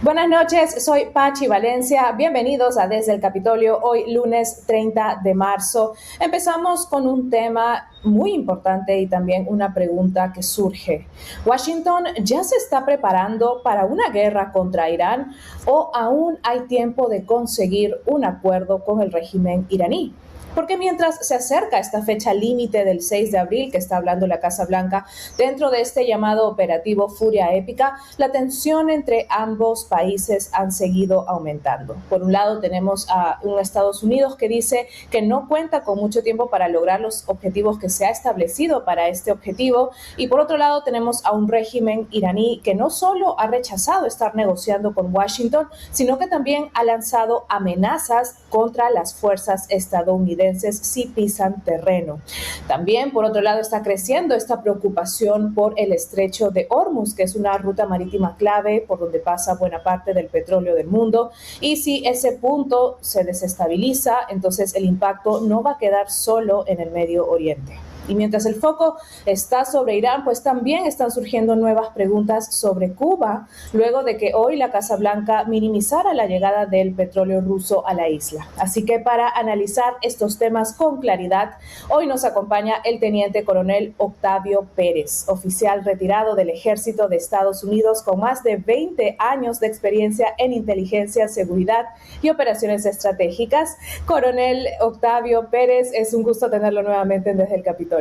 Buenas noches, soy Pachi Valencia. Bienvenidos a Desde el Capitolio, hoy lunes 30 de marzo. Empezamos con un tema muy importante y también una pregunta que surge. ¿Washington ya se está preparando para una guerra contra Irán o aún hay tiempo de conseguir un acuerdo con el régimen iraní? Porque mientras se acerca esta fecha límite del 6 de abril, que está hablando la Casa Blanca, dentro de este llamado operativo Furia Épica, la tensión entre ambos países han seguido aumentando. Por un lado tenemos a un Estados Unidos que dice que no cuenta con mucho tiempo para lograr los objetivos que se ha establecido para este objetivo, y por otro lado tenemos a un régimen iraní que no solo ha rechazado estar negociando con Washington, sino que también ha lanzado amenazas contra las fuerzas estadounidenses si pisan terreno. También, por otro lado, está creciendo esta preocupación por el estrecho de Hormuz, que es una ruta marítima clave por donde pasa buena parte del petróleo del mundo. Y si ese punto se desestabiliza, entonces el impacto no va a quedar solo en el Medio Oriente. Y mientras el foco está sobre Irán, pues también están surgiendo nuevas preguntas sobre Cuba, luego de que hoy la Casa Blanca minimizara la llegada del petróleo ruso a la isla. Así que para analizar estos temas con claridad, hoy nos acompaña el teniente coronel Octavio Pérez, oficial retirado del Ejército de Estados Unidos con más de 20 años de experiencia en inteligencia, seguridad y operaciones estratégicas. Coronel Octavio Pérez, es un gusto tenerlo nuevamente Desde el Capitolio.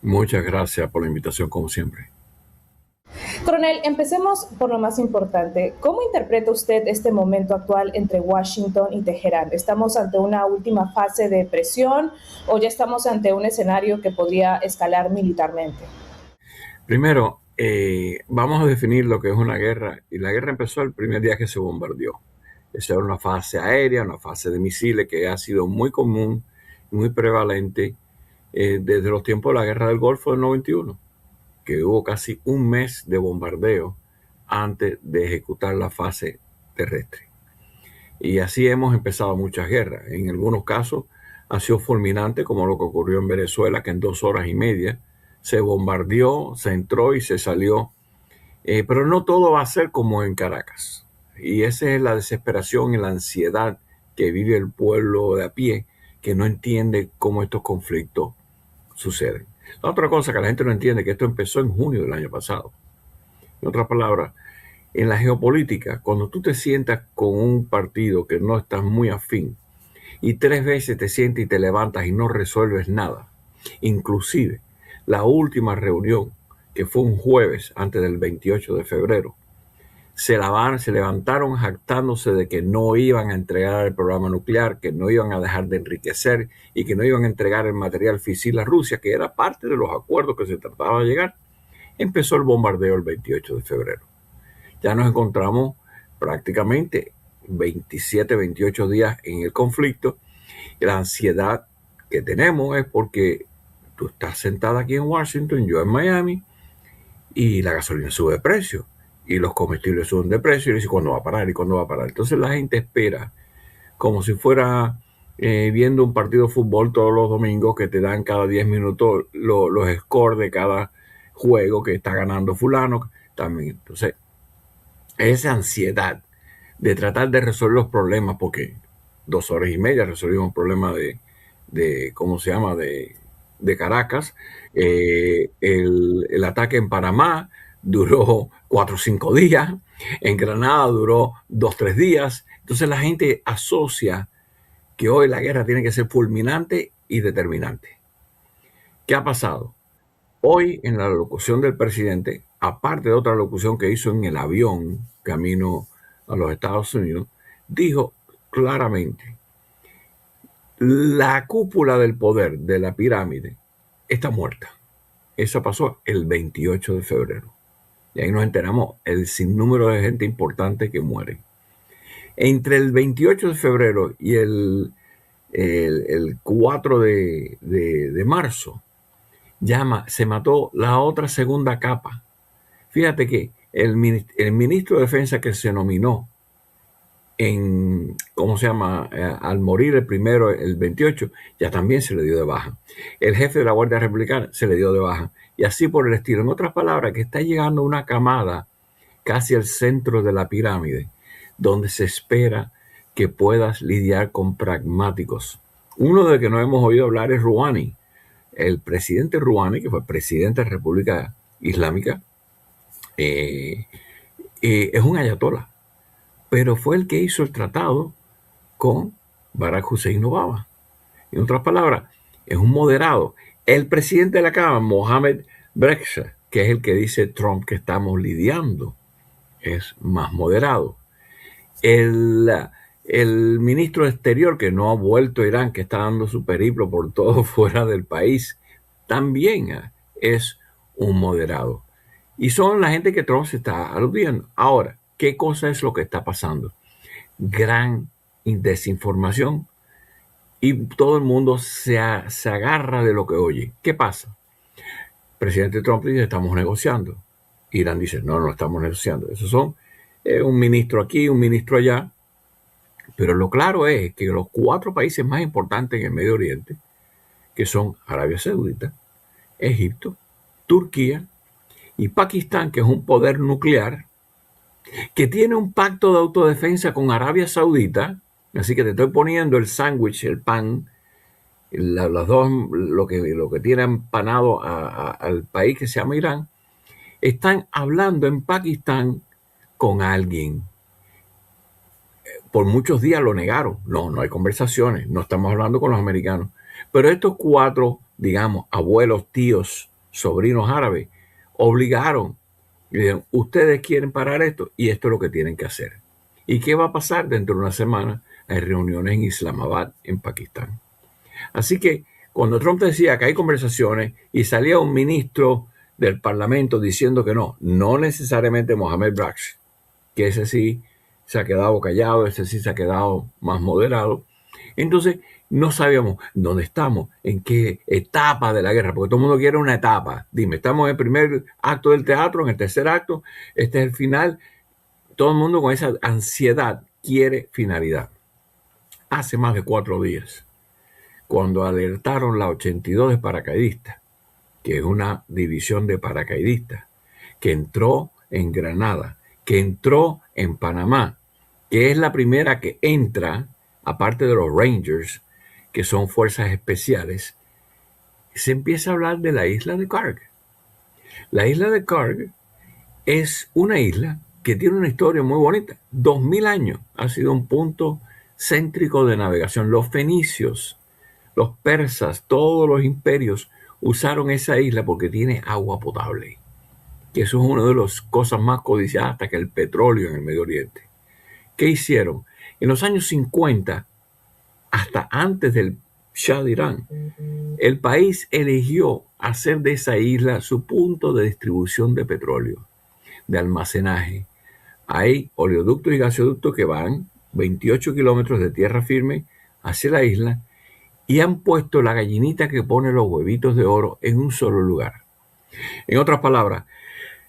Muchas gracias por la invitación, como siempre. Coronel, empecemos por lo más importante. ¿Cómo interpreta usted este momento actual entre Washington y Teherán? ¿Estamos ante una última fase de presión o ya estamos ante un escenario que podría escalar militarmente? Primero, vamos a definir lo que es una guerra. Y la guerra empezó el primer día que se bombardeó. Esa era una fase aérea, una fase de misiles que ha sido muy común, muy prevalente desde los tiempos de la guerra del Golfo del 91, que hubo casi un mes de bombardeo antes de ejecutar la fase terrestre. Y así hemos empezado muchas guerras. En algunos casos ha sido fulminante, como lo que ocurrió en Venezuela, que en 2 horas y media se bombardeó, se entró y se salió. Pero no todo va a ser como en Caracas. Y esa es la desesperación y la ansiedad que vive el pueblo de a pie, que no entiende cómo estos conflictos suceden. La otra cosa que la gente no entiende es que esto empezó en junio del año pasado. En otras palabras, en la geopolítica, cuando tú te sientas con un partido que no estás muy afín y 3 veces te sientes y te levantas y no resuelves nada, inclusive la última reunión, que fue un jueves antes del 28 de febrero, se levantaron jactándose de que no iban a entregar el programa nuclear, que no iban a dejar de enriquecer y que no iban a entregar el material fisible a Rusia, que era parte de los acuerdos que se trataba de llegar. Empezó el bombardeo el 28 de febrero. Ya nos encontramos prácticamente 27, 28 días en el conflicto. Y la ansiedad que tenemos es porque tú estás sentada aquí en Washington, yo en Miami, y la gasolina sube de precio y los comestibles suben de precio y dice cuándo va a parar y cuándo va a parar. Entonces la gente espera como si fuera viendo un partido de fútbol todos los domingos, que te dan cada 10 minutos los scores de cada juego, que está ganando fulano también. Entonces esa ansiedad de tratar de resolver los problemas, porque 2 horas y media resolvimos un problema de ¿cómo se llama? De Caracas. El ataque en Panamá duró 4 o 5 días. En Granada duró 2 o 3 días. Entonces la gente asocia que hoy la guerra tiene que ser fulminante y determinante. ¿Qué ha pasado? Hoy, en la locución del presidente, aparte de otra locución que hizo en el avión camino a los Estados Unidos, dijo claramente: la cúpula del poder de la pirámide está muerta. Eso pasó el 28 de febrero. Y ahí nos enteramos el sinnúmero de gente importante que muere. Entre el 28 de febrero y el 4 de marzo, se mató la otra segunda capa. Fíjate que el ministro de Defensa que se nominó ¿cómo se llama? Al morir el primero, el 28, ya también se le dio de baja. El jefe de la Guardia Republicana se le dio de baja. Y así por el estilo. En otras palabras, que está llegando una camada casi al centro de la pirámide, donde se espera que puedas lidiar con pragmáticos. Uno de que no hemos oído hablar es Rouhani. El presidente Rouhani, que fue presidente de la República Islámica, es un ayatolá, pero fue el que hizo el tratado con Barack Hussein Obama. En otras palabras, es un moderado. El presidente de la Cámara, Mohamed Breksa, que es el que dice Trump que estamos lidiando, es más moderado. El ministro de Exterior, que no ha vuelto a Irán, que está dando su periplo por todo fuera del país, también es un moderado. Y son la gente que Trump se está aludiendo. Ahora, ¿qué cosa es lo que está pasando? Gran desinformación y todo el mundo se agarra de lo que oye. ¿Qué pasa? El presidente Trump dice, estamos negociando. Irán dice, no estamos negociando. Esos son un ministro aquí, un ministro allá. Pero lo claro es que los 4 países más importantes en el Medio Oriente, que son Arabia Saudita, Egipto, Turquía y Pakistán, que es un poder nuclear, que tiene un pacto de autodefensa con Arabia Saudita, así que te estoy poniendo el sándwich, el pan, las dos, lo que tiene empanado al país que se llama Irán, están hablando en Pakistán con alguien. Por muchos días lo negaron. No hay conversaciones, no estamos hablando con los americanos. Pero estos 4, digamos, abuelos, tíos, sobrinos árabes, obligaron y dijeron, ustedes quieren parar esto y esto es lo que tienen que hacer. ¿Y qué va a pasar? Dentro de una semana hay reuniones en Islamabad, en Pakistán. Así que cuando Trump decía que hay conversaciones y salía un ministro del Parlamento diciendo que no necesariamente Mohamed Breksa, que ese sí se ha quedado callado, ese sí se ha quedado más moderado. Entonces no sabíamos dónde estamos, en qué etapa de la guerra, porque todo el mundo quiere una etapa. Dime, estamos en el primer acto del teatro, en el tercer acto, este es el final. Todo el mundo con esa ansiedad quiere finalidad. Hace más de 4 días, cuando alertaron la 82 de paracaidistas, que es una división de paracaidistas, que entró en Granada, que entró en Panamá, que es la primera que entra, aparte de los Rangers, que son fuerzas especiales, se empieza a hablar de la isla de Karg. La isla de Karg es una isla que tiene una historia muy bonita. 2000 años ha sido un punto céntrico de navegación. Los fenicios, los persas, todos los imperios usaron esa isla porque tiene agua potable, que eso es una de las cosas más codiciadas hasta que el petróleo en el Medio Oriente. ¿Qué hicieron? En los años 50, hasta antes del Shah de Irán, el país eligió hacer de esa isla su punto de distribución de petróleo, de almacenaje. Hay oleoductos y gasoductos que van 28 kilómetros de tierra firme hacia la isla y han puesto la gallinita que pone los huevitos de oro en un solo lugar. En otras palabras,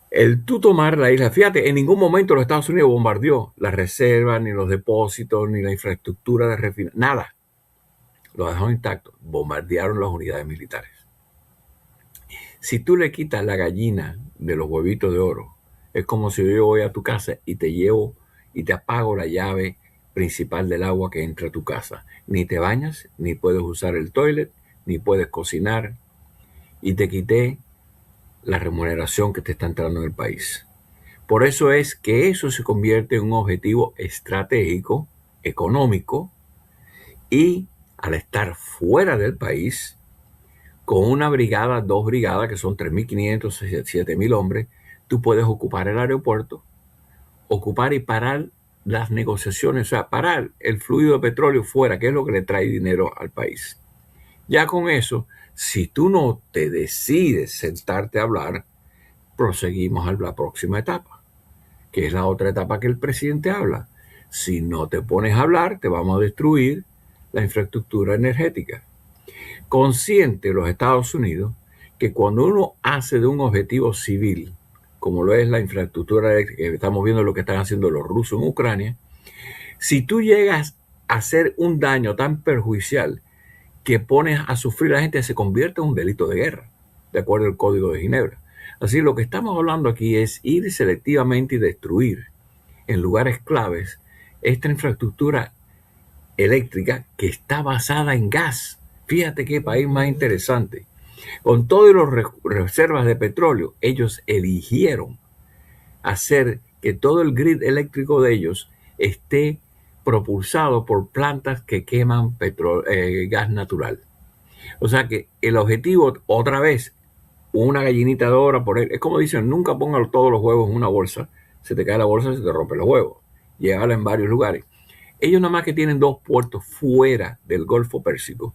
el tú tomar la isla, fíjate, en ningún momento los Estados Unidos bombardeó las reservas, ni los depósitos, ni la infraestructura de refinación, nada. Lo dejaron intacto. Bombardearon las unidades militares. Si tú le quitas la gallina de los huevitos de oro, es como si yo voy a tu casa y te llevo y te apago la llave principal del agua que entra a tu casa. Ni te bañas, ni puedes usar el toilet, ni puedes cocinar. Y te quité la remuneración que te está entrando en el país. Por eso es que eso se convierte en un objetivo estratégico, económico, y al estar fuera del país, con una brigada, 2 brigadas, que son 3.500, 7.000 hombres, tú puedes ocupar el aeropuerto, ocupar y parar las negociaciones, o sea, parar el fluido de petróleo fuera, que es lo que le trae dinero al país. Ya con eso, si tú no te decides sentarte a hablar, proseguimos a la próxima etapa, que es la otra etapa que el presidente habla. Si no te pones a hablar, te vamos a destruir la infraestructura energética. Consciente los Estados Unidos que cuando uno hace de un objetivo civil, como lo es la infraestructura eléctrica, estamos viendo lo que están haciendo los rusos en Ucrania, si tú llegas a hacer un daño tan perjudicial que pones a sufrir a la gente, se convierte en un delito de guerra, de acuerdo al Código de Ginebra. Así lo que estamos hablando aquí es ir selectivamente y destruir en lugares claves esta infraestructura eléctrica que está basada en gas. Fíjate qué país más interesante. Con todas las reservas de petróleo, ellos eligieron hacer que todo el grid eléctrico de ellos esté propulsado por plantas que queman gas natural. O sea que el objetivo, otra vez, una gallinita de oro por él. Es como dicen, nunca pongan todos los huevos en una bolsa. Se te cae la bolsa y se te rompen los huevos. Llévala en varios lugares. Ellos nada más que tienen 2 puertos fuera del Golfo Pérsico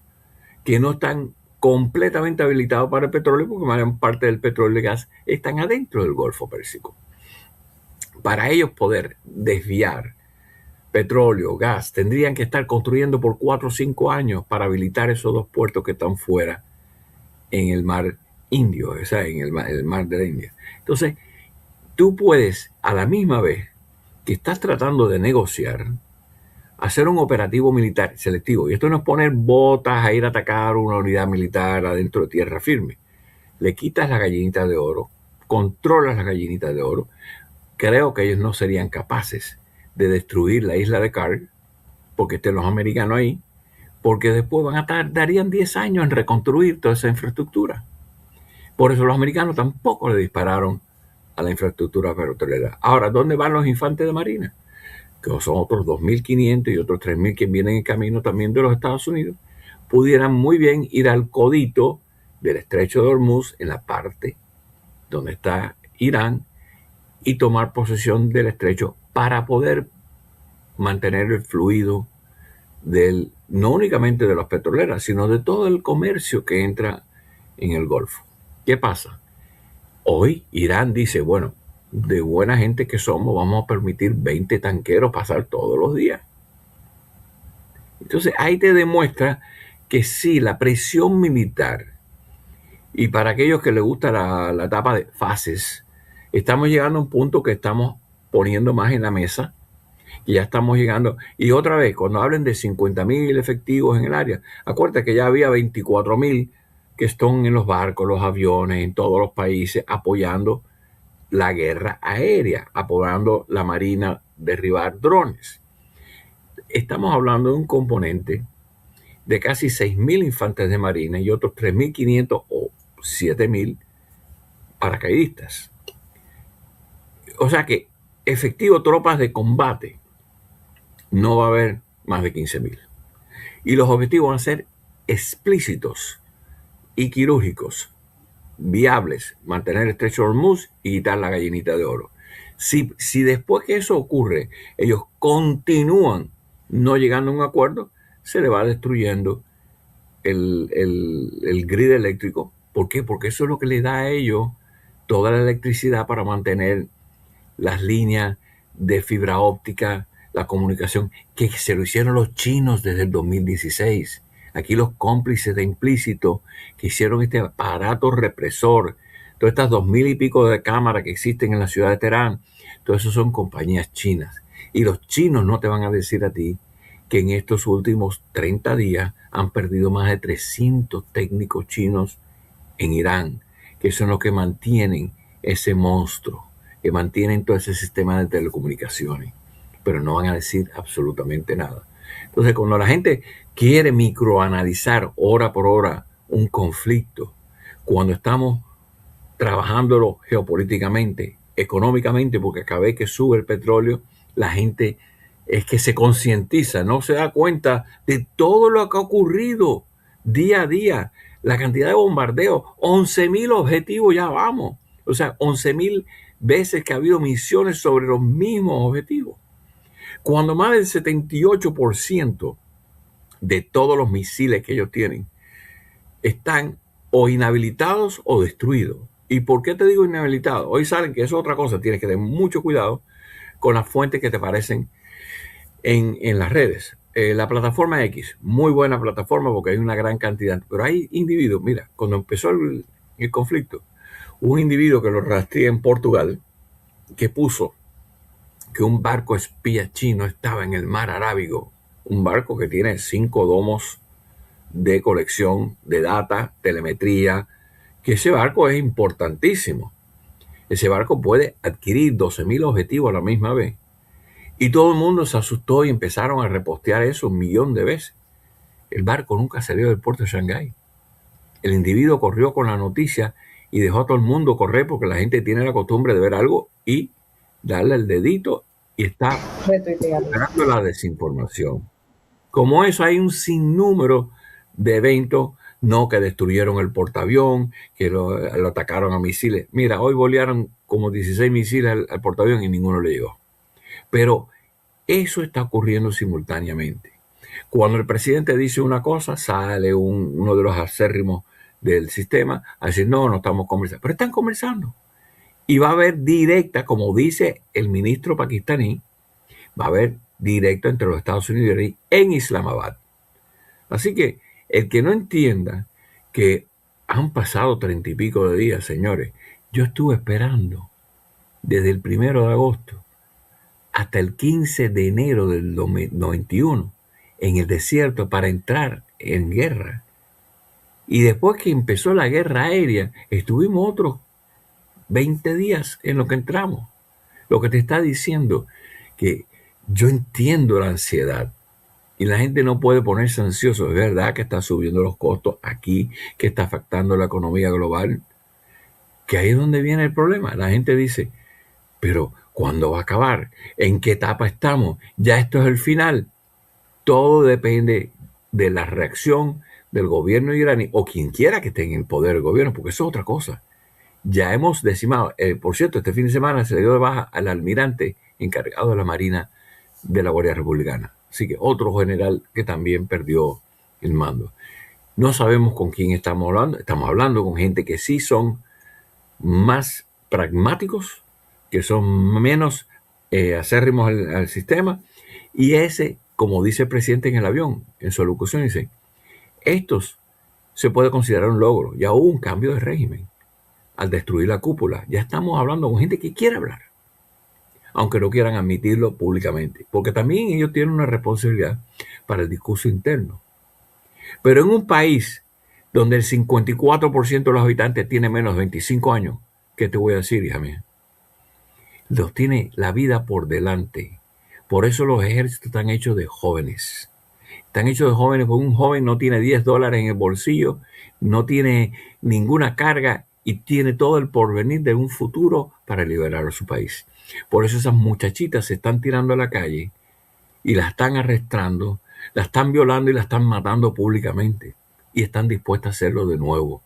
que no están completamente habilitados para el petróleo porque más parte del petróleo y gas están adentro del Golfo Pérsico. Para ellos poder desviar petróleo, gas, tendrían que estar construyendo por 4 o 5 años para habilitar esos 2 puertos que están fuera en el mar Indio, o sea, en el mar de la India. Entonces, tú puedes, a la misma vez que estás tratando de negociar, hacer un operativo militar selectivo. Y esto no es poner botas a ir a atacar una unidad militar adentro de tierra firme. Le quitas la gallinita de oro, controlas la gallinita de oro. Creo que ellos no serían capaces de destruir la isla de Kar, porque estén los americanos ahí, porque después tardarían 10 años en reconstruir toda esa infraestructura. Por eso los americanos tampoco le dispararon a la infraestructura petrolera. Ahora, ¿dónde van los infantes de marina? Que son otros 2.500 y otros 3.000 que vienen en camino también de los Estados Unidos, pudieran muy bien ir al codito del estrecho de Hormuz, en la parte donde está Irán, y tomar posesión del estrecho para poder mantener el fluido no únicamente de las petroleras, sino de todo el comercio que entra en el Golfo. ¿Qué pasa? Hoy Irán dice, bueno, de buena gente que somos, vamos a permitir 20 tanqueros pasar todos los días. Entonces ahí te demuestra que sí, la presión militar, y para aquellos que les gusta la etapa de fases, estamos llegando a un punto que estamos poniendo más en la mesa, y ya estamos llegando. Y otra vez, cuando hablen de 50.000 efectivos en el área, acuérdate que ya había 24.000 que están en los barcos, los aviones, en todos los países, apoyando la guerra aérea, apoyando la marina, derribar drones. Estamos hablando de un componente de casi 6.000 infantes de marina y otros 3.500 o 7.000 paracaidistas. O sea que efectivo tropas de combate no va a haber más de 15.000. Y los objetivos van a ser explícitos y quirúrgicos, viables, mantener el estrecho de Hormuz y quitar la gallinita de oro. Si después que eso ocurre, ellos continúan no llegando a un acuerdo, se le va destruyendo el grid eléctrico. ¿Por qué? Porque eso es lo que le da a ellos toda la electricidad para mantener las líneas de fibra óptica, la comunicación, que se lo hicieron los chinos desde el 2016. Aquí los cómplices de implícito que hicieron este aparato represor, todas estas 2.000 y pico de cámaras que existen en la ciudad de Teherán, todo eso son compañías chinas. Y los chinos no te van a decir a ti que en estos últimos 30 días han perdido más de 300 técnicos chinos en Irán, que son los que mantienen ese monstruo, que mantienen todo ese sistema de telecomunicaciones, pero no van a decir absolutamente nada. Entonces, cuando la gente quiere microanalizar hora por hora un conflicto, cuando estamos trabajándolo geopolíticamente, económicamente, porque cada vez que sube el petróleo, la gente es que se concientiza, no se da cuenta de todo lo que ha ocurrido día a día, la cantidad de bombardeos, 11.000 objetivos ya vamos, o sea, 11.000 veces que ha habido misiones sobre los mismos objetivos. Cuando más del 78% de todos los misiles que ellos tienen están o inhabilitados o destruidos. ¿Y por qué te digo inhabilitados? Hoy saben que eso es otra cosa, tienes que tener mucho cuidado con las fuentes que te aparecen en las redes. La plataforma X, muy buena plataforma porque hay una gran cantidad, pero hay individuos, mira, cuando empezó el conflicto, un individuo que lo rastreé en Portugal, que puso que un barco espía chino estaba en el mar Arábigo, un barco que tiene 5 domos de colección de data, telemetría, que ese barco es importantísimo. Ese barco puede adquirir 12.000 objetivos a la misma vez. Y todo el mundo se asustó y empezaron a repostear eso 1.000.000 de veces. El barco nunca salió del puerto de Shanghái. El individuo corrió con la noticia y dejó a todo el mundo correr porque la gente tiene la costumbre de ver algo y darle el dedito y está esperando la desinformación. Como eso, hay un sinnúmero de eventos, no que destruyeron el portaavión, que lo atacaron a misiles. Mira, hoy bolearon como 16 misiles al portaavión y ninguno le llegó. Pero eso está ocurriendo simultáneamente. Cuando el presidente dice una cosa, sale uno de los acérrimos del sistema a decir, no estamos conversando. Pero están conversando. Y va a haber directa, como dice el ministro pakistaní, va a haber directo entre los Estados Unidos y Irán en Islamabad. Así que el que no entienda que han pasado 30 y pico de días, señores, yo estuve esperando desde el 1 de agosto hasta el 15 de enero del 91 en el desierto para entrar en guerra. Y después que empezó la guerra aérea, estuvimos otros 20 días en lo que entramos. Lo que te está diciendo que yo entiendo la ansiedad y la gente no puede ponerse ansioso. Es verdad que está subiendo los costos aquí, que está afectando la economía global, que ahí es donde viene el problema. La gente dice, pero ¿cuándo va a acabar? ¿En qué etapa estamos? Ya esto es el final. Todo depende de la reacción del gobierno iraní o quien quiera que esté en el poder del gobierno, porque eso es otra cosa. Ya hemos decimado, por cierto, este fin de semana se le dio de baja al almirante encargado de la Marina de la Guardia Republicana. Así que otro general que también perdió el mando. No sabemos con quién estamos hablando. Estamos hablando con gente que sí son más pragmáticos, que son menos acérrimos al sistema. Y ese, como dice el presidente en el avión, en su alocución, dice, estos se puede considerar un logro. Ya hubo un cambio de régimen al destruir la cúpula. Ya estamos hablando con gente que quiere hablar, aunque no quieran admitirlo públicamente, porque también ellos tienen una responsabilidad para el discurso interno. Pero en un país donde el 54% de los habitantes tiene menos de 25 años, ¿qué te voy a decir, hija mía? Los tiene la vida por delante. Por eso los ejércitos están hechos de jóvenes. Están hechos de jóvenes porque un joven no tiene $10 en el bolsillo, no tiene ninguna carga y tiene todo el porvenir de un futuro para liberar a su país. Por eso esas muchachitas se están tirando a la calle y la están arrestando, la están violando y la están matando públicamente. Y están dispuestas a hacerlo de nuevo.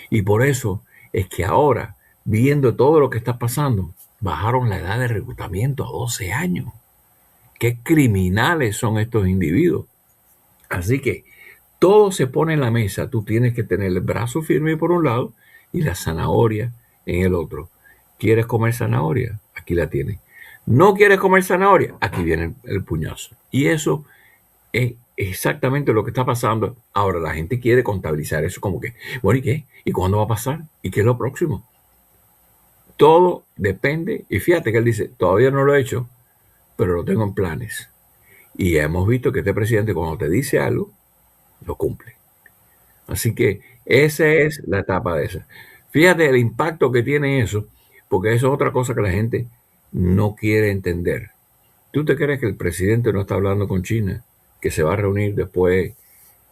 Y por eso es que ahora, viendo todo lo que está pasando, bajaron la edad de reclutamiento a 12 años. Qué criminales son estos individuos. Así que todo se pone en la mesa. Tú tienes que tener el brazo firme por un lado y la zanahoria en el otro. ¿Quieres comer zanahoria? Aquí la tienes. ¿No quieres comer zanahoria? Aquí viene el puñazo. Y eso es exactamente lo que está pasando. Ahora la gente quiere contabilizar eso como que, bueno, ¿y qué? ¿Y cuándo va a pasar? ¿Y qué es lo próximo? Todo depende. Y fíjate que él dice, todavía no lo he hecho, pero lo tengo en planes. Y hemos visto que este presidente cuando te dice algo, lo cumple. Así que esa es la etapa de esa. Fíjate el impacto que tiene eso, porque eso es otra cosa que la gente no quiere entender. ¿Tú te crees que el presidente no está hablando con China, que se va a reunir después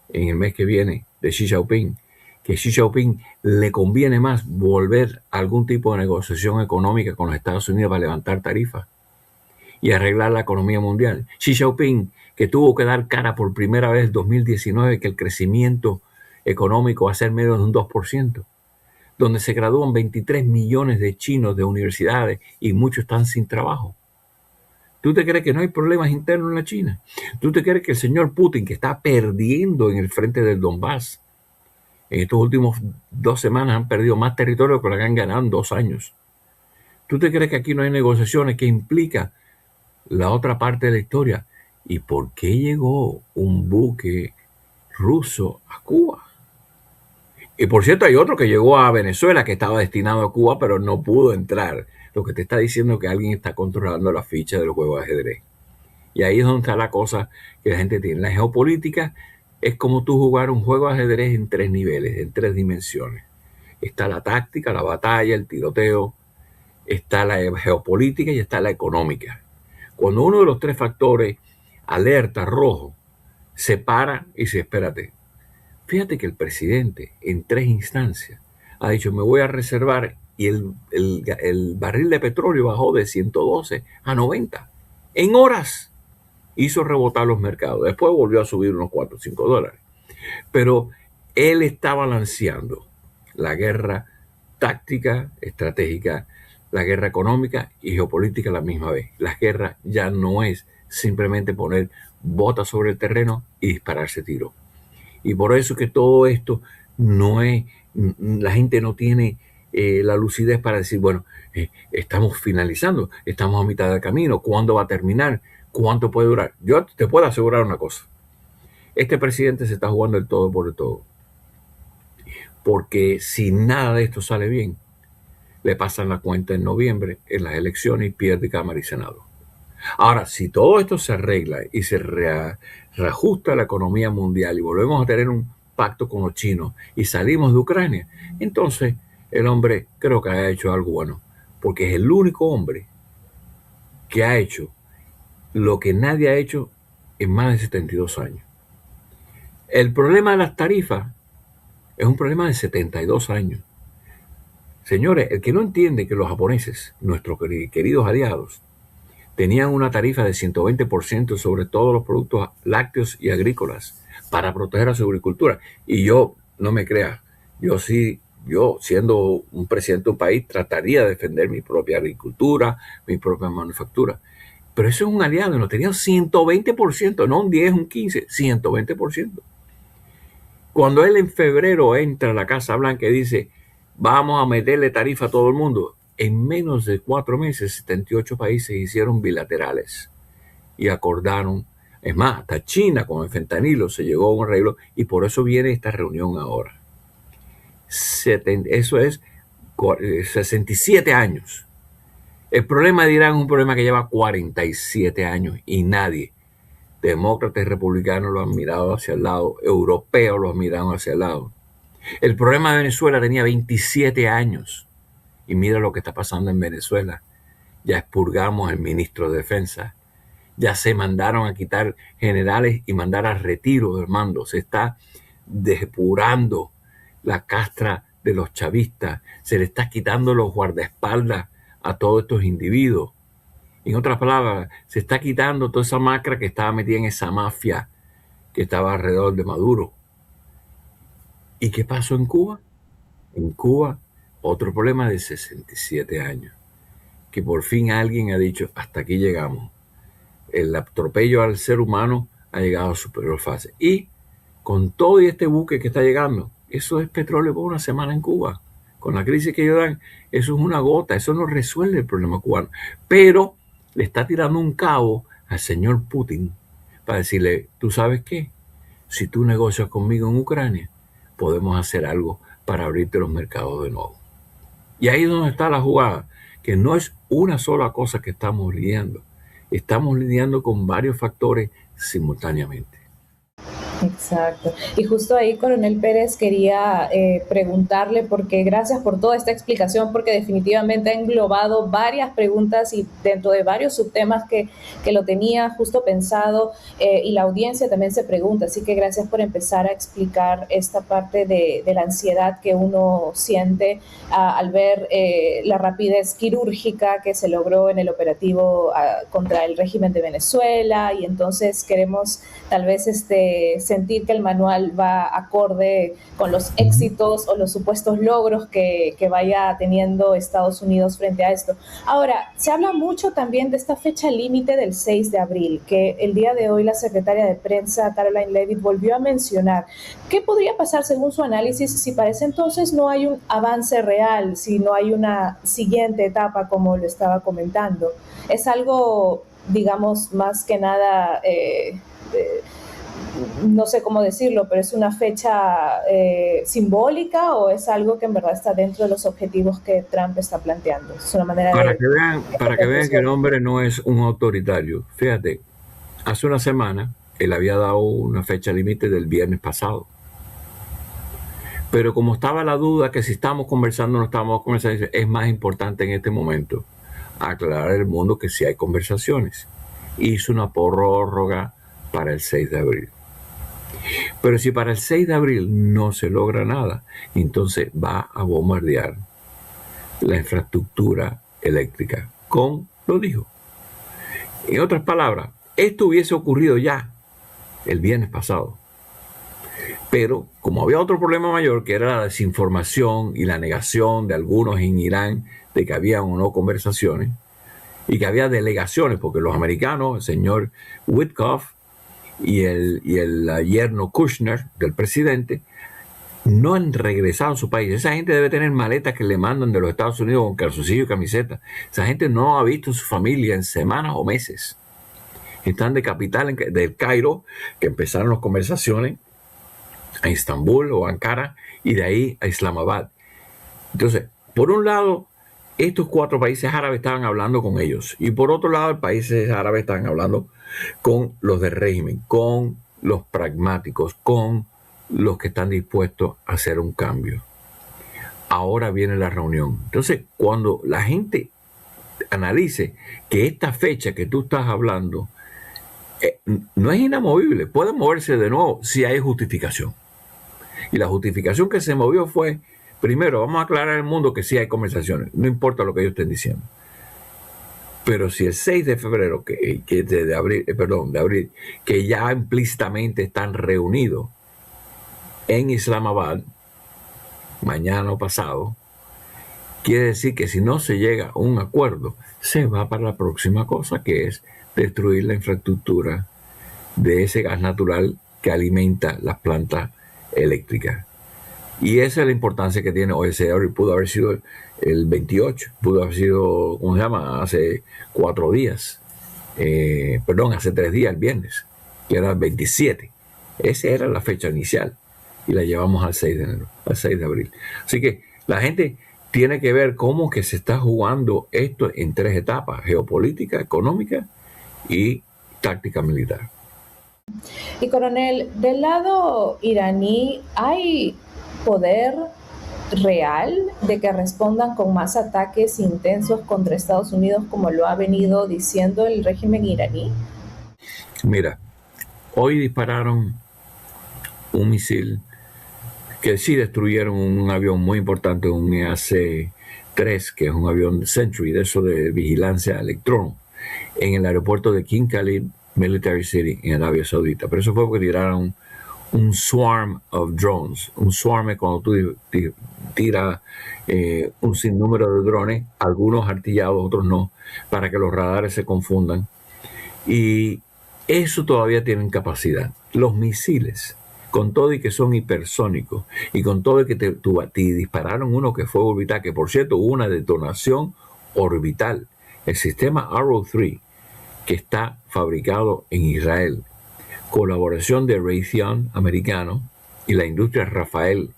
en el mes que viene de Xi Jinping? Que Xi Jinping le conviene más volver a algún tipo de negociación económica con los Estados Unidos para levantar tarifas y arreglar la economía mundial. Xi Jinping, que tuvo que dar cara por primera vez en 2019 que el crecimiento económico va a ser menos de un 2%, donde se gradúan 23 millones de chinos de universidades y muchos están sin trabajo. ¿Tú te crees que no hay problemas internos en la China? ¿Tú te crees que el señor Putin, que está perdiendo en el frente del Donbass, en estos últimos 2 semanas han perdido más territorio que lo que han ganado en 2 años? ¿Tú te crees que aquí no hay negociaciones que implica la otra parte de la historia? ¿Y por qué llegó un buque ruso a Cuba? Y por cierto, hay otro que llegó a Venezuela que estaba destinado a Cuba, pero no pudo entrar. Lo que te está diciendo es que alguien está controlando la ficha del juego de ajedrez. Y ahí es donde está la cosa que la gente tiene. La geopolítica es como tú jugar un juego de ajedrez en 3 niveles, en 3 dimensiones. Está la táctica, la batalla, el tiroteo, está la geopolítica y está la económica. Cuando uno de los tres factores alerta rojo, se para y dice, espérate. Fíjate que el presidente en 3 instancias ha dicho, me voy a reservar, y el barril de petróleo bajó de 112 a 90 en horas. Hizo rebotar los mercados. Después volvió a subir unos 4 o 5 dólares. Pero él está balanceando la guerra táctica, estratégica, la guerra económica y geopolítica a la misma vez. La guerra ya no es simplemente poner botas sobre el terreno y dispararse tiro. Y por eso que todo esto no es, la gente no tiene la lucidez para decir, bueno, estamos finalizando, estamos a mitad del camino, ¿cuándo va a terminar? ¿Cuánto puede durar? Yo te puedo asegurar una cosa, este presidente se está jugando el todo por el todo, porque si nada de esto sale bien, le pasan la cuenta en noviembre en las elecciones y pierde Cámara y Senado. Ahora, si todo esto se arregla y se reajusta la economía mundial y volvemos a tener un pacto con los chinos y salimos de Ucrania, entonces el hombre creo que ha hecho algo bueno, porque es el único hombre que ha hecho lo que nadie ha hecho en más de 72 años. El problema de las tarifas es un problema de 72 años. Señores, el que no entiende que los japoneses, nuestros queridos aliados, tenían una tarifa de 120% sobre todos los productos lácteos y agrícolas para proteger a su agricultura. Y yo, no me creas, yo siendo un presidente de un país, trataría de defender mi propia agricultura, mi propia manufactura. Pero eso es un aliado, no tenía 120%, no un 10, un 15, 120%. Cuando él en febrero entra a la Casa Blanca y dice, vamos a meterle tarifa a todo el mundo, en menos de 4 meses, 78 países hicieron bilaterales y acordaron. Es más, hasta China con el fentanilo se llegó a un arreglo y por eso viene esta reunión ahora. Eso es 67 años. El problema de Irán es un problema que lleva 47 años y nadie, demócratas y republicanos, lo han mirado hacia el lado, europeos lo han mirado hacia el lado. El problema de Venezuela tenía 27 años. Y mira lo que está pasando en Venezuela. Ya expurgamos al ministro de Defensa. Ya se mandaron a quitar generales y mandar a retiro del mando. Se está depurando la castra de los chavistas. Se le está quitando los guardaespaldas a todos estos individuos. En otras palabras, se está quitando toda esa macra que estaba metida en esa mafia que estaba alrededor de Maduro. ¿Y qué pasó en Cuba? En Cuba, otro problema de 67 años, que por fin alguien ha dicho, hasta aquí llegamos. El atropello al ser humano ha llegado a su peor fase. Y con todo este buque que está llegando, eso es petróleo por una semana en Cuba. Con la crisis que ellos dan, eso es una gota, eso no resuelve el problema cubano. Pero le está tirando un cabo al señor Putin para decirle, ¿tú sabes qué? Si tú negocias conmigo en Ucrania, podemos hacer algo para abrirte los mercados de nuevo. Y ahí es donde está la jugada, que no es una sola cosa que estamos lidiando. Estamos lidiando con varios factores simultáneamente. Exacto. Y justo ahí, Coronel Pérez, quería preguntarle, porque gracias por toda esta explicación, porque definitivamente ha englobado varias preguntas y dentro de varios subtemas que lo tenía justo pensado y la audiencia también se pregunta. Así que gracias por empezar a explicar esta parte de la ansiedad que uno siente al ver la rapidez quirúrgica que se logró en el operativo contra el régimen de Venezuela, y entonces queremos tal vez sentir que el manual va acorde con los éxitos o los supuestos logros que vaya teniendo Estados Unidos frente a esto. Ahora, se habla mucho también de esta fecha límite del 6 de abril, que el día de hoy la secretaria de prensa, Karoline Leavitt, volvió a mencionar. ¿Qué podría pasar según su análisis si para ese entonces no hay un avance real, si no hay una siguiente etapa como lo estaba comentando? Es algo, digamos, más que nada... no sé cómo decirlo, pero ¿es una fecha simbólica o es algo que en verdad está dentro de los objetivos que Trump está planteando? Es una manera para que vean que el hombre no es un autoritario. Fíjate, hace una semana él había dado una fecha límite del viernes pasado. Pero como estaba la duda que si estamos conversando o no estamos conversando, es más importante en este momento aclarar al mundo que sí hay conversaciones. hizo una prórroga para el 6 de abril. Pero si para el 6 de abril no se logra nada, entonces va a bombardear la infraestructura eléctrica, lo dijo. En otras palabras, esto hubiese ocurrido ya el viernes pasado. Pero como había otro problema mayor, que era la desinformación y la negación de algunos en Irán de que había o no conversaciones, y que había delegaciones, porque los americanos, el señor Witkoff y el yerno Kushner del presidente, no han regresado a su país. Esa gente debe tener maletas que le mandan de los Estados Unidos con calzoncillo y camiseta. Esa gente no ha visto a su familia en semanas o meses. Están de capital, del Cairo, que empezaron las conversaciones, a Estambul o Ankara, y de ahí a Islamabad. Entonces, por un lado, estos 4 países árabes estaban hablando con ellos, y por otro lado, los países árabes estaban hablando con los del régimen, con los pragmáticos, con los que están dispuestos a hacer un cambio. Ahora viene la reunión. Entonces, cuando la gente analice que esta fecha que tú estás hablando no es inamovible, puede moverse de nuevo si hay justificación. Y la justificación que se movió fue, primero, vamos a aclarar al mundo que sí hay conversaciones, no importa lo que ellos estén diciendo. Pero si el 6 de febrero, de abril, que ya implícitamente están reunidos en Islamabad, mañana o pasado, quiere decir que si no se llega a un acuerdo, se va para la próxima cosa, que es destruir la infraestructura de ese gas natural que alimenta las plantas eléctricas. Y esa es la importancia que tiene hoy. Ese pudo haber sido el 28, pudo haber sido, ¿cómo se llama? Hace 4 días. Hace 3 días, el viernes, que era el 27. Esa era la fecha inicial. Y la llevamos al 6 de enero, al 6 de abril. Así que la gente tiene que ver cómo que se está jugando esto en 3 etapas: geopolítica, económica y táctica militar. Y coronel, del lado iraní, ¿hay poder real de que respondan con más ataques intensos contra Estados Unidos como lo ha venido diciendo el régimen iraní? Mira, hoy dispararon un misil que sí destruyeron un avión muy importante, un EAC-3, que es un avión Century, de eso de vigilancia electrónica, en el aeropuerto de King Khalid Military City, en Arabia Saudita. Pero eso fue porque tiraron un swarm of drones. Un swarm es cuando tú tiras un sinnúmero de drones, algunos artillados, otros no, para que los radares se confundan. Y eso todavía tienen capacidad. Los misiles, con todo y que son hipersónicos, y con todo y que te dispararon uno que fue orbital, que por cierto hubo una detonación orbital. El sistema Arrow 3, que está fabricado en Israel, colaboración de Raytheon americano y la industria Rafael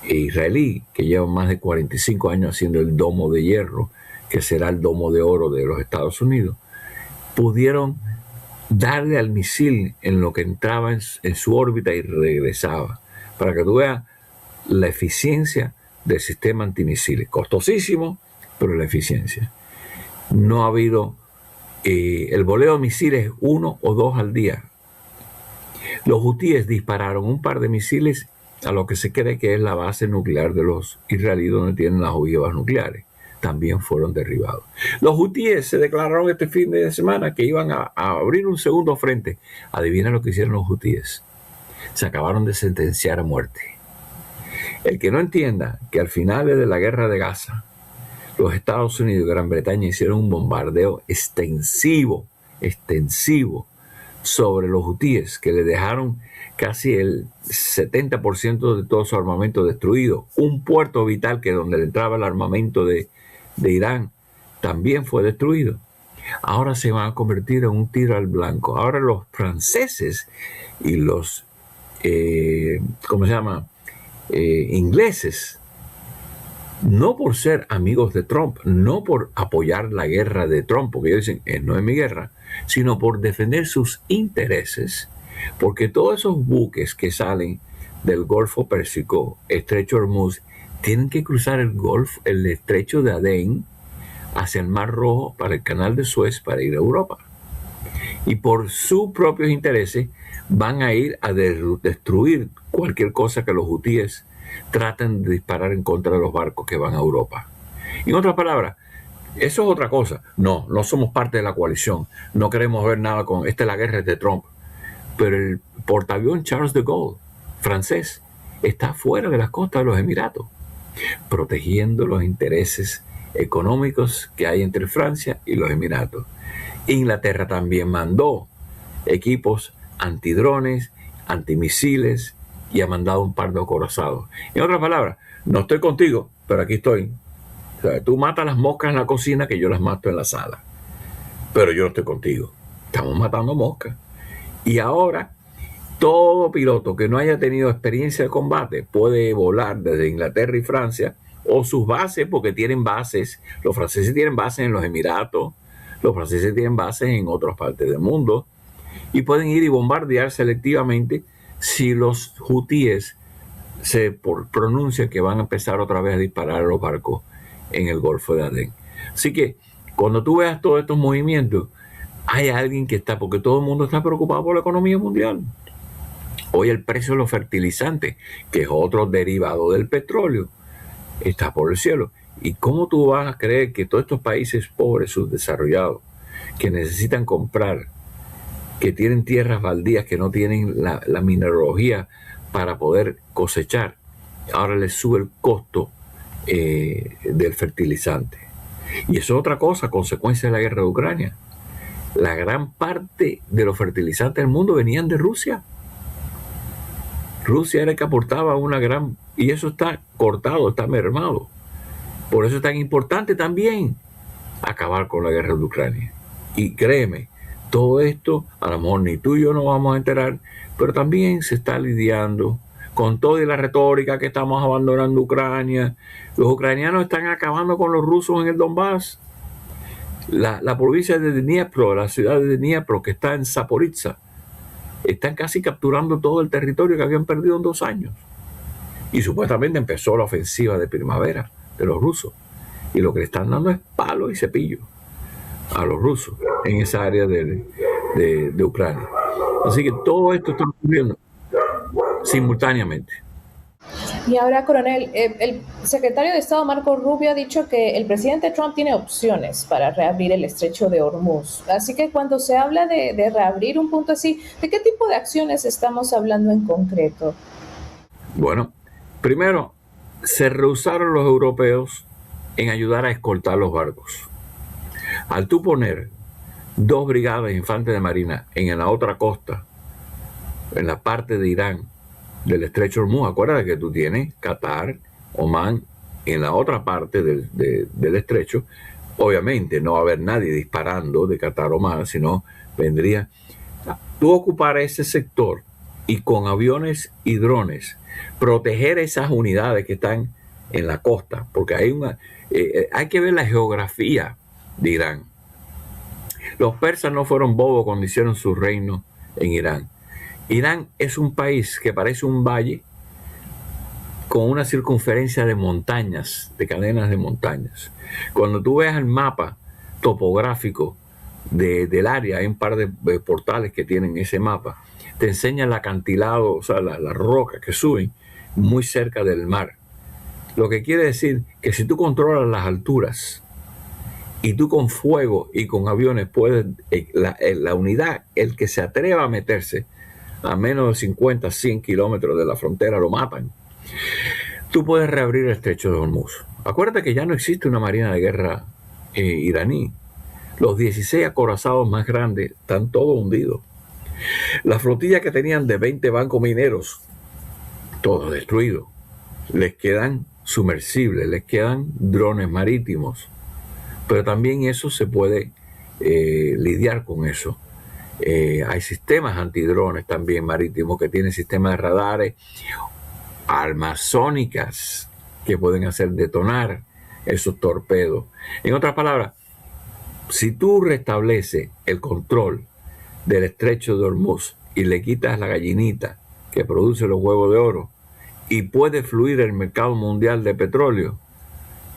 israelí, que lleva más de 45 años haciendo el domo de hierro, que será el domo de oro de los Estados Unidos, pudieron darle al misil en lo que entraba en su órbita y regresaba, para que tú veas la eficiencia del sistema antimisiles. Costosísimo, pero la eficiencia. No ha habido el voleo de misiles 1 o 2 al día. Los hutíes dispararon un par de misiles a lo que se cree que es la base nuclear de los israelíes, donde tienen las ojivas nucleares. También fueron derribados. Los hutíes se declararon este fin de semana que iban a abrir un segundo frente. Adivina lo que hicieron los hutíes. Se acabaron de sentenciar a muerte. El que no entienda que al final de la guerra de Gaza, los Estados Unidos y Gran Bretaña hicieron un bombardeo extensivo sobre los hutíes, que le dejaron casi el 70% de todo su armamento destruido. Un puerto vital, que donde le entraba el armamento de Irán, también fue destruido. Ahora se van a convertir en un tiro al blanco. Ahora los franceses y los ingleses, no por ser amigos de Trump, no por apoyar la guerra de Trump, porque ellos dicen, no es mi guerra, sino por defender sus intereses, porque todos esos buques que salen del Golfo Pérsico, Estrecho Hormuz, tienen que cruzar el Estrecho de Adén hacia el Mar Rojo para el Canal de Suez para ir a Europa. y por sus propios intereses van a ir a destruir cualquier cosa que los hutíes traten de disparar en contra de los barcos que van a Europa. En otras palabras, eso es otra cosa. No somos parte de la coalición. No queremos ver nada con... Esta es la guerra de Trump. Pero el portaavión Charles de Gaulle, francés, está fuera de las costas de los Emiratos, protegiendo los intereses económicos que hay entre Francia y los Emiratos. Inglaterra también mandó equipos antidrones, antimisiles y ha mandado un par de acorazados. En otras palabras, no estoy contigo, pero aquí estoy. O sea, tú matas las moscas en la cocina que yo las mato en la sala. Pero yo no estoy contigo. Estamos matando moscas. Y ahora, todo piloto que no haya tenido experiencia de combate puede volar desde Inglaterra y Francia o sus bases, porque tienen bases. Los franceses tienen bases en los Emiratos, los franceses tienen bases en otras partes del mundo y pueden ir y bombardear selectivamente si los hutíes se pronuncian que van a empezar otra vez a disparar a los barcos en el Golfo de Adén. Así que cuando tú veas todos estos movimientos, hay alguien que está, porque todo el mundo está preocupado por la economía mundial. Hoy el precio de los fertilizantes, que es otro derivado del petróleo, está por el cielo. ¿Y cómo tú vas a creer que todos estos países pobres, subdesarrollados, que necesitan comprar, que tienen tierras baldías, que no tienen la mineralogía para poder cosechar, ahora les sube el costo del fertilizante? Y eso es otra cosa, consecuencia de la guerra de Ucrania. La gran parte de los fertilizantes del mundo venían de Rusia. Rusia era el que aportaba una gran... Y eso está cortado, está mermado. Por eso es tan importante también acabar con la guerra de Ucrania. Y créeme, todo esto, a lo mejor ni tú y yo nos vamos a enterar, pero también se está lidiando con toda la retórica que estamos abandonando Ucrania. Los ucranianos están acabando con los rusos en el Donbass. La provincia de Dniepro, la ciudad de Dniepro, que está en Zaporizhzhia, están casi capturando todo el territorio que habían perdido en 2 años. Y supuestamente empezó la ofensiva de primavera de los rusos. Y lo que le están dando es palo y cepillo a los rusos en esa área de Ucrania. Así que todo esto está ocurriendo simultáneamente. Y ahora, coronel, el secretario de Estado Marco Rubio ha dicho que el presidente Trump tiene opciones para reabrir el estrecho de Hormuz. Así que cuando se habla de reabrir un punto así, ¿de qué tipo de acciones estamos hablando en concreto? Bueno, primero, se rehusaron los europeos en ayudar a escoltar los barcos. Al tú poner 2 brigadas de infantes de marina en la otra costa, en la parte de Irán, del estrecho Hormuz, acuérdate que tú tienes Qatar, Omán, en la otra parte del estrecho. Obviamente no va a haber nadie disparando de Qatar o Omán, sino vendría tú ocupar ese sector y con aviones y drones proteger esas unidades que están en la costa, porque hay que ver la geografía de Irán. Los persas no fueron bobos cuando hicieron su reino en Irán. Irán es un país que parece un valle con una circunferencia de montañas, de cadenas de montañas. Cuando tú veas el mapa topográfico del área, hay un par de portales que tienen ese mapa, te enseña el acantilado, o sea, las rocas que suben muy cerca del mar. Lo que quiere decir que si tú controlas las alturas y tú con fuego y con aviones puedes, la unidad, el que se atreva a meterse a menos de 50, 100 kilómetros de la frontera, lo matan. Tú puedes reabrir el estrecho de Hormuz. Acuérdate que ya no existe una marina de guerra iraní. Los 16 acorazados más grandes están todos hundidos. La flotilla que tenían de 20 bancos mineros, todos destruidos. Les quedan sumersibles, les quedan drones marítimos. Pero también eso se puede lidiar con eso. Hay sistemas antidrones también marítimos que tienen sistemas de radares, armas sónicas que pueden hacer detonar esos torpedos. En otras palabras, si tú restableces el control del estrecho de Hormuz y le quitas la gallinita que produce los huevos de oro y puede fluir el mercado mundial de petróleo,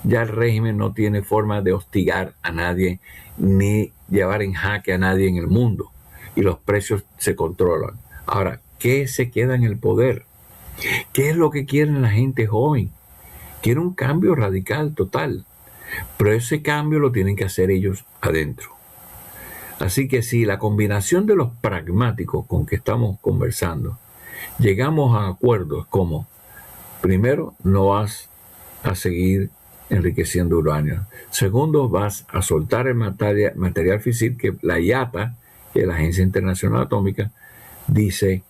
ya el régimen no tiene forma de hostigar a nadie ni llevar en jaque a nadie en el mundo. y los precios se controlan. Ahora, ¿qué se queda en el poder? ¿Qué es lo que quieren la gente joven? Quiere un cambio radical, total. Pero ese cambio lo tienen que hacer ellos adentro. Así que si la combinación de los pragmáticos con que estamos conversando, llegamos a acuerdos como, primero, no vas a seguir enriqueciendo uranio. Segundo, vas a soltar el material físil que la IATA, que es la Agencia Internacional Atómica, dice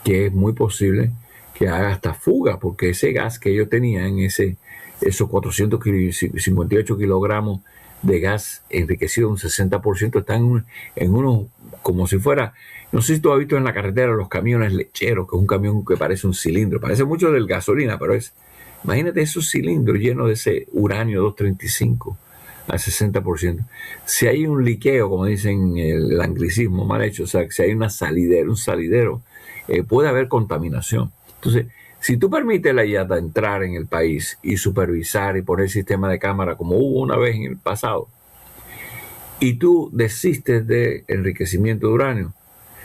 que es muy posible que haga hasta fuga, porque ese gas que ellos tenían, esos 458 kilogramos de gas enriquecido un 60%, están en unos, como si fuera, no sé si tú has visto en la carretera los camiones lecheros, que es un camión que parece un cilindro, parece mucho del gasolina, pero imagínate esos cilindros llenos de ese uranio 235 al 60%. Si hay un liqueo, como dicen el anglicismo mal hecho, o sea, si hay un salidero, puede haber contaminación. Entonces, si tú permites la IATA entrar en el país y supervisar y poner sistema de cámara como hubo una vez en el pasado, y tú desistes de enriquecimiento de uranio,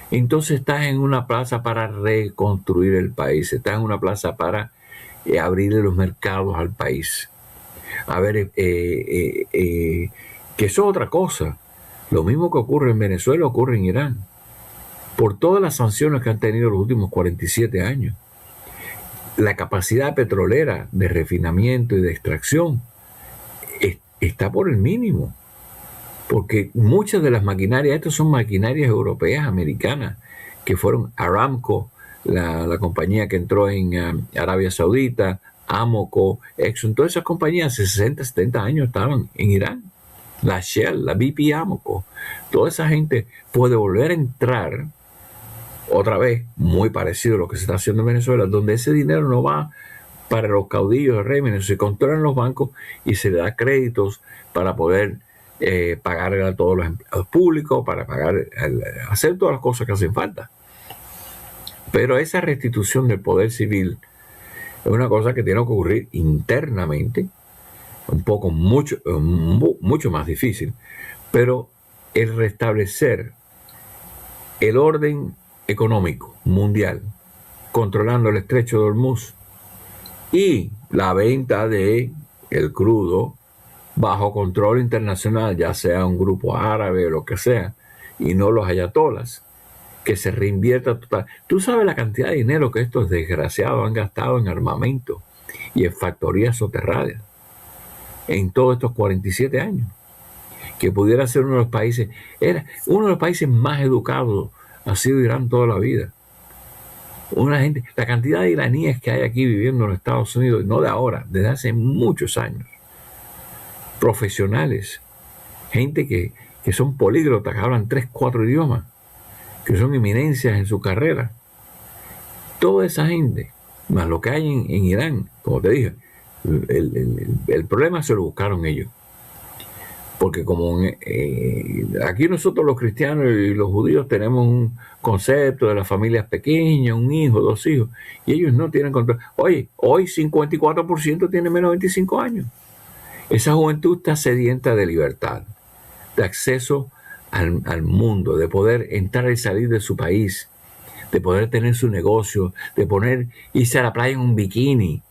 entonces estás en una plaza para reconstruir el país, estás en una plaza para abrirle los mercados al país. A ver, que eso es otra cosa. Lo mismo que ocurre en Venezuela ocurre en Irán. Por todas las sanciones que han tenido los últimos 47 años, la capacidad petrolera de refinamiento y de extracción está por el mínimo. Porque muchas de las maquinarias, estas son maquinarias europeas, americanas, que fueron Aramco, la compañía que entró en Arabia Saudita, Amoco, Exxon, todas esas compañías hace 60, 70 años estaban en Irán. La Shell, la BP Amoco, toda esa gente puede volver a entrar otra vez, muy parecido a lo que se está haciendo en Venezuela, donde ese dinero no va para los caudillos de régimen, se controlan los bancos y se le da créditos para poder pagar a todos los empleados públicos, para hacer todas las cosas que hacen falta. Pero esa restitución del poder civil es una cosa que tiene que ocurrir internamente, mucho más difícil, pero el restablecer el orden económico mundial, controlando el estrecho de Hormuz y la venta de el crudo bajo control internacional, ya sea un grupo árabe o lo que sea, y no los ayatolas, que se reinvierta total. Tú sabes la cantidad de dinero que estos desgraciados han gastado en armamento y en factorías soterradas en todos estos 47 años, que pudiera ser uno de los países más educados ha sido Irán toda la vida. La cantidad de iraníes que hay aquí viviendo en los Estados Unidos, no de ahora, desde hace muchos años, profesionales, gente que son políglotas, que hablan 3, 4 idiomas, que son eminencias en su carrera. Toda esa gente, más lo que hay en Irán, como te dije, el problema se lo buscaron ellos. Porque como aquí nosotros los cristianos y los judíos tenemos un concepto de las familias pequeñas, un hijo, 2 hijos, y ellos no tienen control. Oye, hoy 54% tiene menos de 25 años. Esa juventud está sedienta de libertad, de acceso al mundo, de poder entrar y salir de su país, de poder tener su negocio, de irse a la playa en un bikini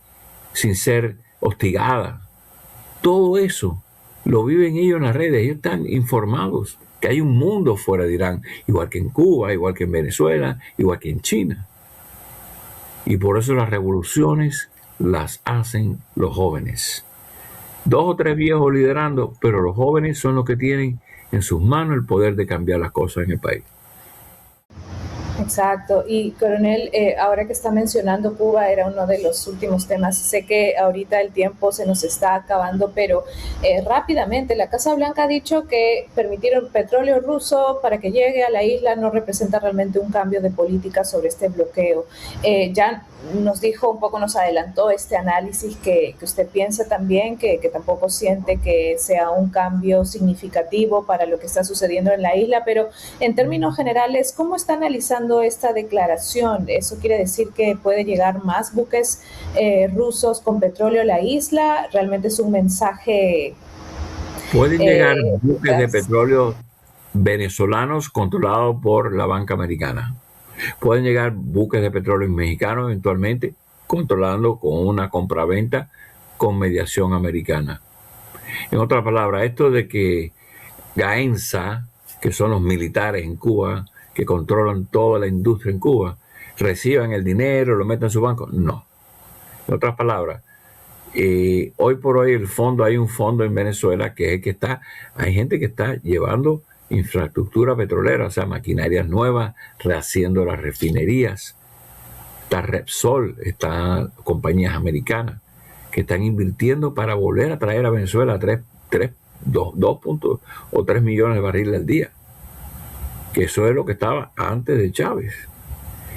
sin ser hostigada. Todo eso lo viven ellos en las redes, ellos están informados que hay un mundo fuera de Irán, igual que en Cuba, igual que en Venezuela, igual que en China. Y por eso las revoluciones las hacen los jóvenes. 2 o 3 viejos liderando, pero los jóvenes son los que tienen en sus manos el poder de cambiar las cosas en el país. Exacto. Y coronel, ahora que está mencionando Cuba, era uno de los últimos temas. Sé que ahorita el tiempo se nos está acabando, pero rápidamente, la Casa Blanca ha dicho que permitir el petróleo ruso para que llegue a la isla no representa realmente un cambio de política sobre este bloqueo. Ya nos dijo un poco, nos adelantó este análisis que usted piensa también que tampoco siente que sea un cambio significativo para lo que está sucediendo en la isla, pero en términos generales, ¿cómo está analizando esta declaración? ¿Eso quiere decir que puede llegar más buques rusos con petróleo a la isla? ¿Realmente es un mensaje? Pueden llegar buques de petróleo venezolanos controlados por la banca americana. Pueden llegar buques de petróleo mexicanos eventualmente, controlando con una compraventa con mediación americana. En otras palabras, esto de que Gaenza, que son los militares en Cuba, que controlan toda la industria en Cuba, reciban el dinero, lo metan en su banco, no. En otras palabras, hoy por hoy hay un fondo en Venezuela que es el que está, hay gente que está llevando infraestructura petrolera, o sea, maquinarias nuevas, rehaciendo las refinerías. Está Repsol, está compañías americanas que están invirtiendo para volver a traer a Venezuela 2.3 millones de barriles al día, que eso es lo que estaba antes de Chávez.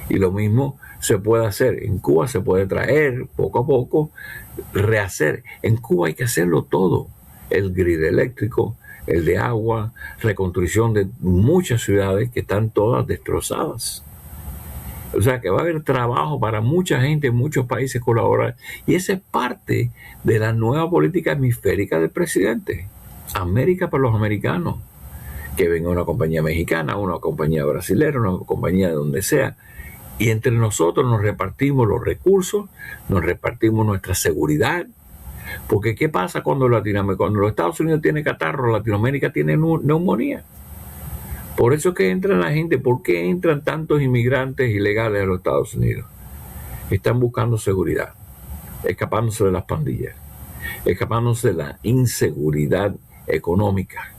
Y lo mismo se puede hacer. En Cuba se puede traer poco a poco, rehacer. En Cuba hay que hacerlo todo. El grid eléctrico, el de agua, reconstrucción de muchas ciudades que están todas destrozadas. O sea que va a haber trabajo para mucha gente en muchos países colaborar. Y esa es parte de la nueva política hemisférica del presidente. América para los americanos. Que venga una compañía mexicana, una compañía brasilera, una compañía de donde sea. Y entre nosotros nos repartimos los recursos, nos repartimos nuestra seguridad. Porque ¿qué pasa cuando los Estados Unidos tienen catarro, Latinoamérica tiene neumonía? Por eso es que entra la gente. ¿Por qué entran tantos inmigrantes ilegales a los Estados Unidos? Están buscando seguridad, escapándose de las pandillas, escapándose de la inseguridad económica.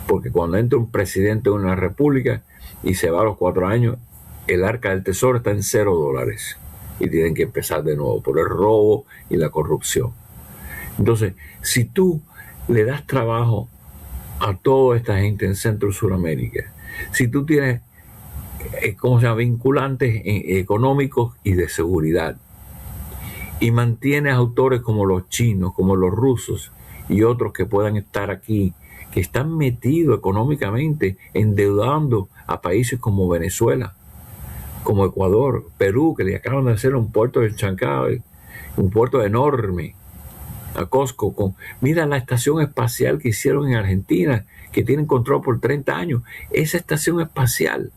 Porque cuando entra un presidente de una república y se va a los 4 años, el arca del tesoro está en $0 y tienen que empezar de nuevo por el robo y la corrupción. Entonces, si tú le das trabajo a toda esta gente en Centro y Suramérica, si tú tienes vinculantes económicos y de seguridad, y mantienes autores como los chinos, como los rusos y otros que puedan estar aquí, que están metidos económicamente, endeudando a países como Venezuela, como Ecuador, Perú, que le acaban de hacer un puerto de Chancay, un puerto enorme, a Costco. Mira la estación espacial que hicieron en Argentina, que tienen control por 30 años. Esa estación espacial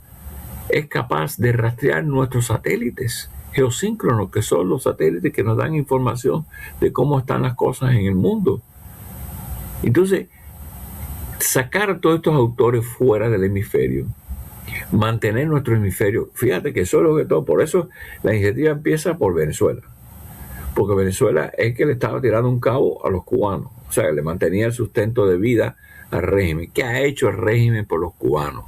es capaz de rastrear nuestros satélites geosíncronos, que son los satélites que nos dan información de cómo están las cosas en el mundo. Entonces, sacar a todos estos autores fuera del hemisferio, mantener nuestro hemisferio, fíjate que eso es lo que todo, por eso la iniciativa empieza por Venezuela, porque Venezuela es que le estaba tirando un cabo a los cubanos, o sea, le mantenía el sustento de vida al régimen. ¿Qué ha hecho el régimen por los cubanos?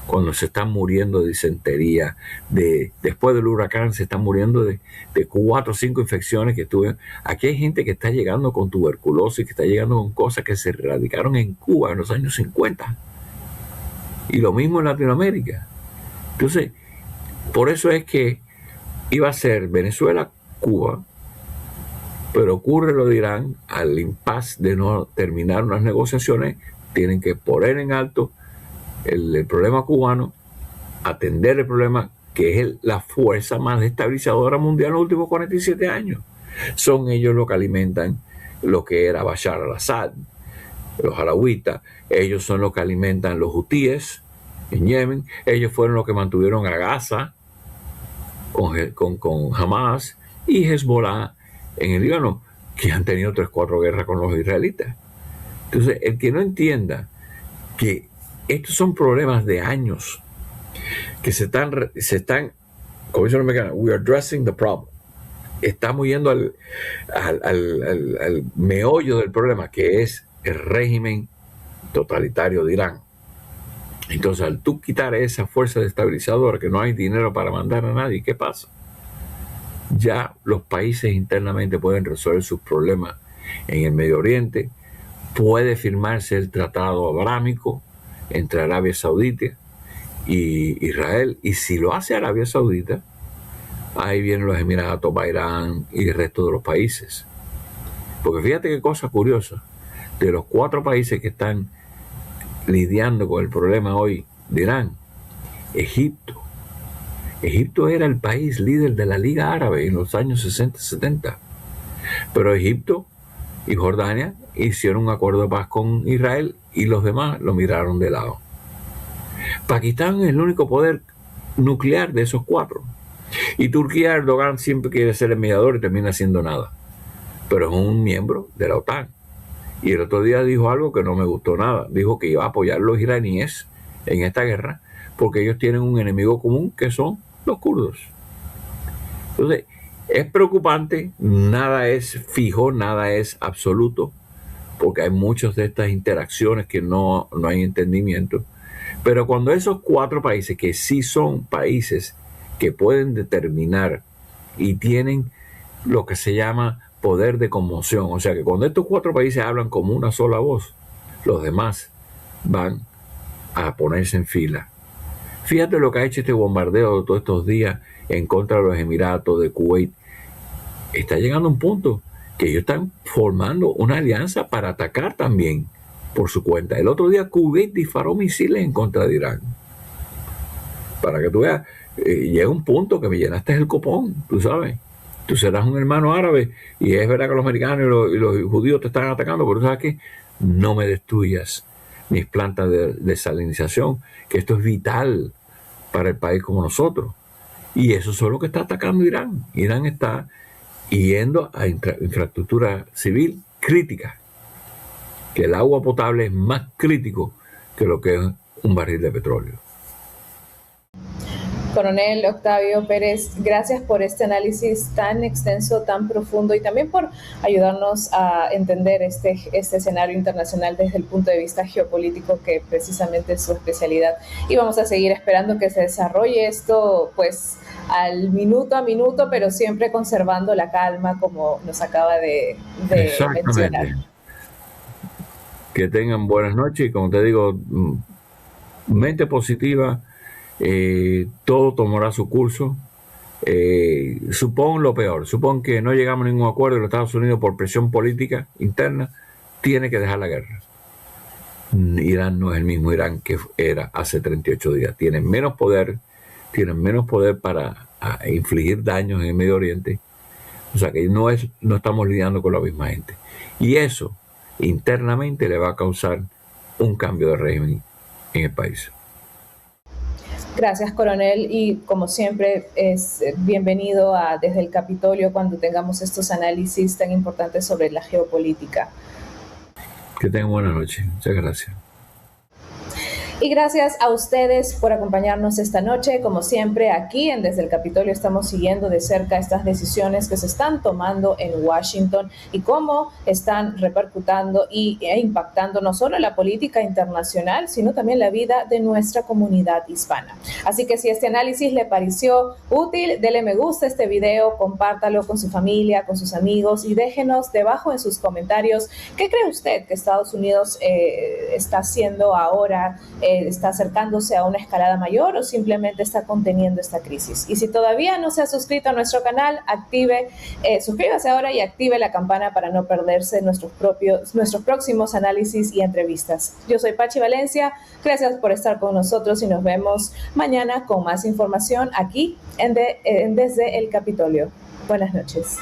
Cuando se están muriendo de disentería, después del huracán se están muriendo de 4 o 5 infecciones que tuvieron. Aquí hay gente que está llegando con tuberculosis, que está llegando con cosas que se erradicaron en Cuba en los años 50. Y lo mismo en Latinoamérica. Entonces, por eso es que iba a ser Venezuela-Cuba, pero ocurre lo de Irán, al impasse de no terminar unas negociaciones, tienen que poner en alto el problema cubano, atender el problema que es la fuerza más estabilizadora mundial en los últimos 47 años. Son ellos los que alimentan lo que era Bashar al-Assad, los alawitas. Ellos son los que alimentan los hutíes en Yemen. Ellos fueron los que mantuvieron a Gaza con Hamas y Hezbollah en el Líbano, que han tenido 3 o 4 guerras con los israelitas. Entonces, el que no entienda que estos son problemas de años que se están, como dice los mexicanos, we are addressing the problem. Estamos yendo al meollo del problema, que es el régimen totalitario de Irán. Entonces, al tú quitar esa fuerza estabilizadora, que no hay dinero para mandar a nadie, ¿qué pasa? Ya los países internamente pueden resolver sus problemas en el Medio Oriente. Puede firmarse el Tratado Abrámico entre Arabia Saudita y Israel, y si lo hace Arabia Saudita, ahí vienen los Emiratos, Bahrein y el resto de los países. Porque fíjate qué cosa curiosa, de los 4 países que están lidiando con el problema hoy de Irán, Egipto era el país líder de la Liga Árabe en los años 60-70, pero Egipto y Jordania hicieron un acuerdo de paz con Israel y los demás lo miraron de lado. Pakistán es el único poder nuclear de esos cuatro. Y Turquía, Erdogan siempre quiere ser el mediador y termina haciendo nada. Pero es un miembro de la OTAN. Y el otro día dijo algo que no me gustó nada. Dijo que iba a apoyar a los iraníes en esta guerra porque ellos tienen un enemigo común que son los kurdos. Entonces, es preocupante, nada es fijo, nada es absoluto, porque hay muchas de estas interacciones que no hay entendimiento. Pero cuando esos cuatro países, que sí son países que pueden determinar y tienen lo que se llama poder de conmoción, o sea que cuando estos cuatro países hablan como una sola voz, los demás van a ponerse en fila. Fíjate lo que ha hecho este bombardeo de todos estos días en contra de los Emiratos, de Kuwait. Está llegando a un punto que ellos están formando una alianza para atacar también por su cuenta. El otro día Kuwait disparó misiles en contra de Irán. Para que tú veas, llega un punto que me llenaste el copón, tú sabes. Tú serás un hermano árabe y es verdad que los americanos y los judíos te están atacando, pero tú sabes que no me destruyas mis plantas de desalinización, que esto es vital para el país como nosotros. Y eso es lo que está atacando Irán. Irán está yendo a infraestructura civil crítica, que el agua potable es más crítico que lo que es un barril de petróleo. Coronel Octavio Pérez, gracias por este análisis tan extenso, tan profundo y también por ayudarnos a entender este escenario internacional desde el punto de vista geopolítico, que precisamente es su especialidad. Y vamos a seguir esperando que se desarrolle esto, pues, al minuto a minuto, pero siempre conservando la calma, como nos acaba de mencionar. Que tengan buenas noches y, como te digo, mente positiva. Todo tomará su curso. Supón lo peor, supón que no llegamos a ningún acuerdo y los Estados Unidos, por presión política interna, tiene que dejar la guerra. Irán no es el mismo Irán que era hace 38 días. Tienen menos poder para infligir daños en el Medio Oriente. O sea que no estamos lidiando con la misma gente. Y eso internamente le va a causar un cambio de régimen en el país. Gracias, coronel, y como siempre es bienvenido a Desde el Capitolio cuando tengamos estos análisis tan importantes sobre la geopolítica. Que tengan buena noche. Muchas gracias. Y gracias a ustedes por acompañarnos esta noche. Como siempre, aquí en Desde el Capitolio estamos siguiendo de cerca estas decisiones que se están tomando en Washington y cómo están repercutando e impactando no solo la política internacional, sino también la vida de nuestra comunidad hispana. Así que si este análisis le pareció útil, dele me gusta a este video, compártalo con su familia, con sus amigos y déjenos debajo en sus comentarios qué cree usted que Estados Unidos está haciendo ahora. ¿Está acercándose a una escalada mayor o simplemente está conteniendo esta crisis? Y si todavía no se ha suscrito a nuestro canal, suscríbase ahora y active la campana para no perderse nuestros próximos análisis y entrevistas. Yo soy Pachi Valencia, gracias por estar con nosotros y nos vemos mañana con más información aquí en Desde el Capitolio. Buenas noches.